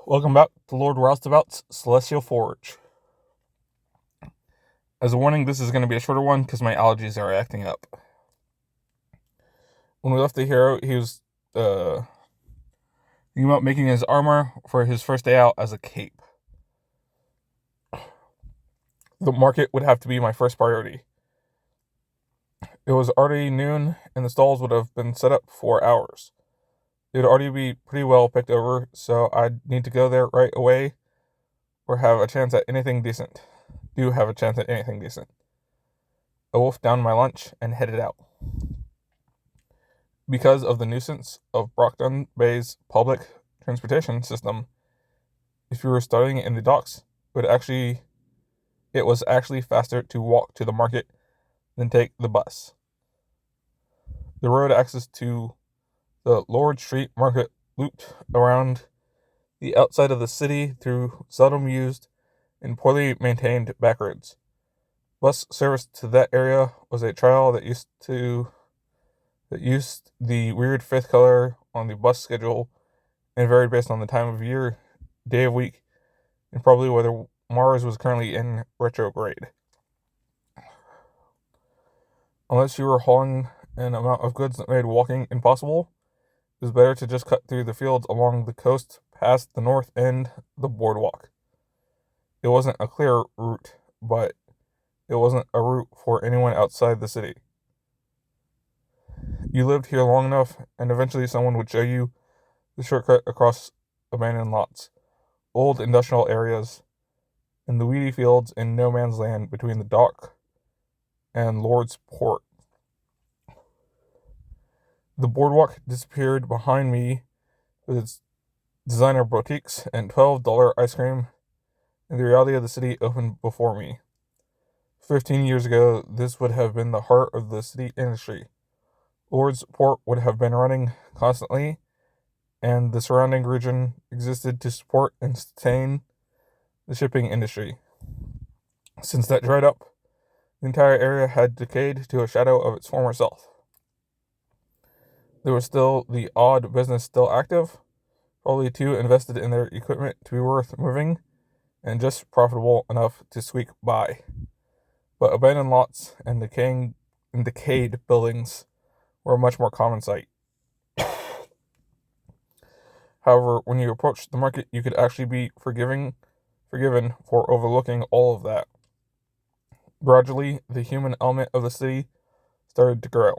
Welcome back to Lord Roustabout's Celestial Forge. As a warning, this is going to be a shorter one because my allergies are acting up. When we left the hero, he was thinking about making his armor for his first day out as a cape. The market would have to be my first priority. It was already noon, and the stalls would have been set up for hours. It would already be pretty well picked over, so I'd need to go there right away or have a chance at anything decent. Do have a chance at anything decent. I wolfed down my lunch and headed out. Because of the nuisance of Brockton Bay's public transportation system, if you were studying in the docks, it was actually faster to walk to the market than take the bus. The road access to the Lord Street Market looped around the outside of the city through seldom used and poorly maintained back roads. Bus service to that area was a trial that used the weird fifth color on the bus schedule and varied based on the time of year, day of week, and probably whether Mars was currently in retrograde. Unless you were hauling an amount of goods that made walking impossible, it was better to just cut through the fields along the coast past the north end, the boardwalk. It wasn't a clear route, but it wasn't a route for anyone outside the city. You lived here long enough, and eventually someone would show you the shortcut across abandoned lots, old industrial areas, and the weedy fields in no man's land between the dock and Lord's Port. The boardwalk disappeared behind me with its designer boutiques and $12 ice cream, and the reality of the city opened before me. 15 years ago, this would have been the heart of the city industry. Lord's Port would have been running constantly, and the surrounding region existed to support and sustain the shipping industry. Since that dried up, the entire area had decayed to a shadow of its former self. There was still the odd business still active, probably too invested in their equipment to be worth moving, and just profitable enough to squeak by. But abandoned lots and decayed buildings were a much more common sight. However, when you approached the market, you could actually be forgiven for overlooking all of that. Gradually, the human element of the city started to grow,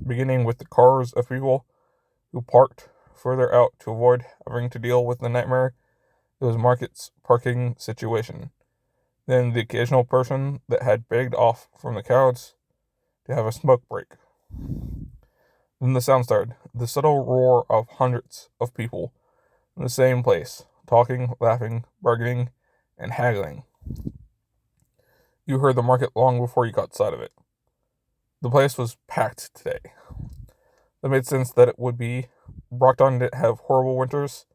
beginning with the cars of people who parked further out to avoid having to deal with the nightmare that was market's parking situation. Then the occasional person that had begged off from the crowds to have a smoke break. Then the sound started, the subtle roar of hundreds of people in the same place, talking, laughing, bargaining, and haggling. You heard the market long before you caught sight of it. The place was packed today. That made sense that it would be. Brockton didn't have horrible winters,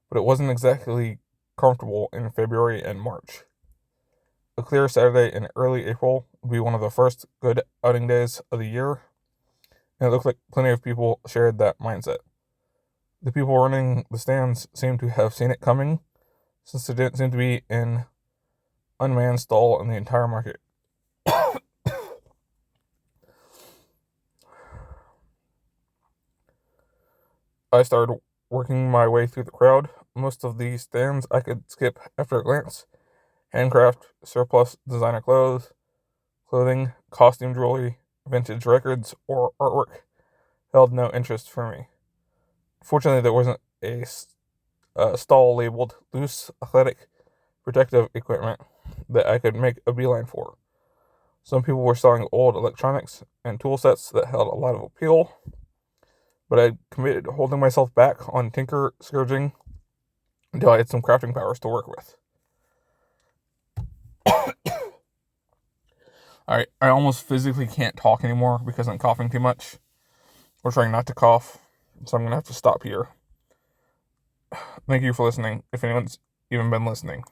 but it wasn't exactly comfortable in February and March. A clear Saturday in early April would be one of the first good outing days of the year, and it looked like plenty of people shared that mindset. The people running the stands seemed to have seen it coming, since there didn't seem to be an unmanned stall in the entire market. I started working my way through the crowd. Most of the stands I could skip after a glance. Handcraft, surplus designer clothing, costume jewelry, vintage records, or artwork held no interest for me. Fortunately, there wasn't a stall labeled loose, athletic, protective equipment that I could make a beeline for. Some people were selling old electronics and tool sets that held a lot of appeal, but I committed to holding myself back on tinker scourging until I had some crafting powers to work with. Alright, I almost physically can't talk anymore because I'm coughing too much. Or trying not to cough, so I'm going to have to stop here. Thank you for listening, if anyone's even been listening.